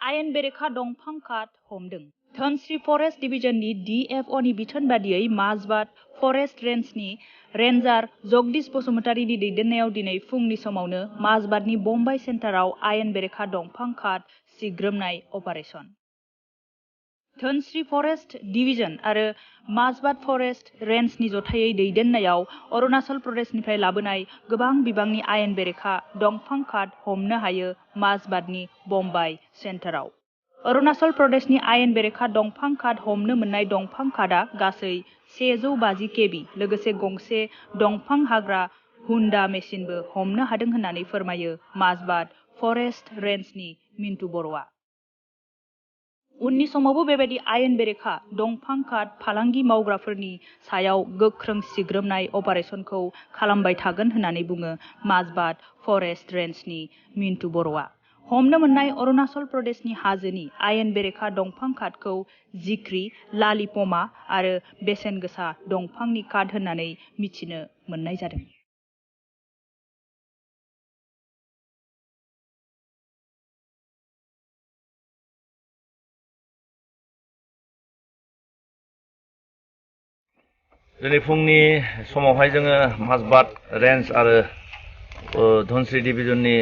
आयेन बेरेखा दंफां काट हमदों। धोनस्री फरेस्ट डिविजननि DFOनि बिथोन बादियै माजबाद फरेस्ट रेन्जनि रेन्जार जगदीश बसुमतारीनि दैदेननायाव दिनै फुंनि समावनो माजबादनि बम्बाइ सेन्टाराव आयेन बेरेखा दंफां काट सिग्रोमनाय अपारेशन। धोनस्री फरेस्ट डिविजन आरो माजबाद फरेस्ट रेन्जनि जथायै दैदेननायाव अरुणाचल प्रदेशनिफ्राय लाबोनाय गोबां बिबांनि आयेन बेरेखा दंफां काट हमनो हायो माजबादनि बम्बाइ सेन्टाराव। अरुणाचल प्रदेशनि आयेन बेरेखा दंफां काट हमनो मोननाय दंफां काटआ गासै 150 केबि लोगोसे गंसे दंफां हाग्रा हुन्डा मेसिनबो हमनो हादों होननानै फोरमायो माजबाद फरेस्ट रेन्जनि मिन्टु बर'आ। उननि समावबो बेबायदि आयेन बेरेखा दंफां काट फालांगि मावग्राफोरनि सायाव गोख्रों सिग्रोमनाय अपारेशनखौ खालामबाय थागोन होननानै बुङो माजबाद फरेस्ट रेन्जनि मिन्टु बर'आ। हमनो मोननाय अरुणाचल प्रदेशनि हाजोनि आयेन बेरेखा दंफां काटखौ जिख्रि, लालिपमा आरो बेसेन गोसा दंफांनि काट होननानै मिथिनो मोननाय जादों। दिनै फुंनि समावहाय जोङो माजबाद रेन्ज आरो धोनस्री डिभिजननि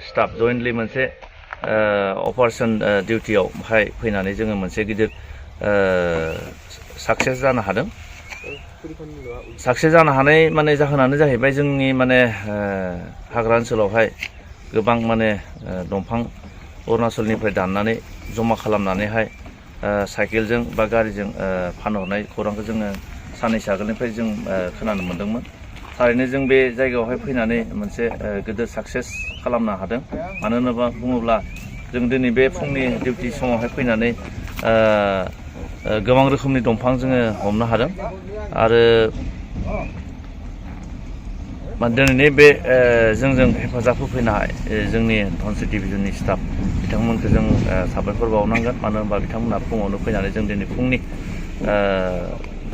स्टाफ जयेन्टलि मोनसे अपारेशन डिउटियाव फैनानै जोङो मोनसे गिदिर साक्सेस जानो हादों। साक्सेस जानो हानाय माने जाहोनानो जाहैबाय जोंनि माने हाग्रा ओनसोलावहाय गोबां माने दंफां अरुणाचलनिफ्राय दाननानै जमा खालामनानैहाय साइकेलजों बा गारिजों फानहरनाय खौरांखौ जोङो साननैसो आगोलनिफ्राय जों खोनानो मोनदोंमोन। थारैनो जों बे जायगायावहाय फैनानै मोनसे गिदिर साक्सेस खालामनो हादों। मानो होनोबा बुङोब्ला जों दिनै बे फुंनि डिउटि समावहाय फैनानै गोबां रोखोमनि दंफां जोङो हमनो हादों आरो दिनैनि बे जोंजों हेफाजाब होफैनाय जोंनि धोनस्री डिभिजननि स्टाफ बिथांमोनखौ जों साबायखर बावनांगोन। मानो होनबा बिथांमोनहा फुङावनो फैनानै जों दिनै फुंनि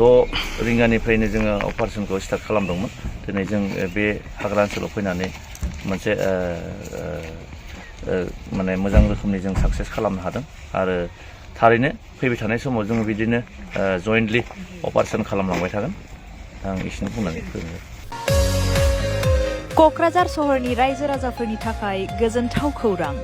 6 रिंगानिफ्रायनो जोङो अपारेशनखौ स्टार्ट खालामदोंमोन। दिनै जों बे हाग्रा ओनसोलाव फैनानै मोनसे माने मोजां रोखोमनि जों साक्सेस खालामनो हादों आरो थारैनो फैबाय थानाय समाव जोङो बिदिनो जयेन्टलि अपारेशन खालामलांबाय थागोन। आं एसेनो बुंनानै फोजोबबाय। क'क्राझार सहरनि रायजो राजाफोरनि थाखाय गोजोनथाव खौरां।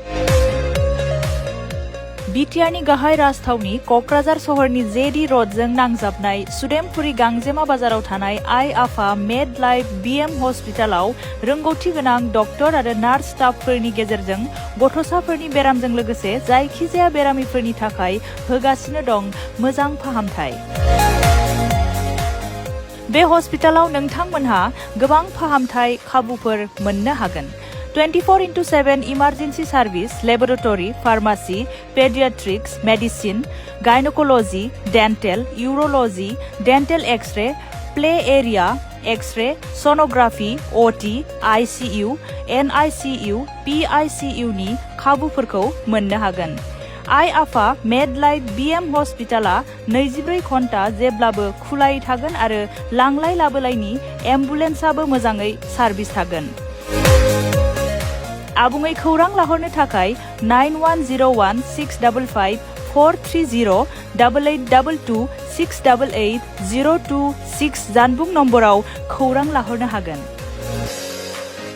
बिटिआरनि गाहाय राजथावनि क'क्राझार सहरनि जेडि र'डजों नांजाबनाय सुदेमपुरी गांजेमा बाजाराव थानाय आइ आफा मेड लाइफ BM हस्पिटालाव रोंगौथि गोनां डक्टर आरो नार्स स्टाफफोरनि गेजेरजों गथ'साफोरनि बेरामजों लोगोसे जायखिजाया बेरामिफोरनि थाखाय होगासिनो दं मोजां फाहामथाय। बे हस्पिटालाव नोंथांमोनहा गोबां फाहामथाय खाबुफोर मोननो हागोन। 24/7 emergency service, laboratory, pharmacy, pediatrics, medicine, gynaecology, dental, urology, dental x-ray, play area, x-ray, sonography, OT, ICU, NICU, PICU नि खाबुफोरखौ मोननो हागोन। आइ आफा मेड लाइफ BM हस्पिटाला 24 घन्टा जेब्लाबो खुलायै थागोन आरो लांलाय लाबोलायनि एम्बुलेन्सआबो मोजाङै सार्भिस थागोन। आबुङै खौरां लाहरनो थाखाय 9101 655 430 8822 688 026 जानबुं नम्बराव खौरां लाहरनो हागोन।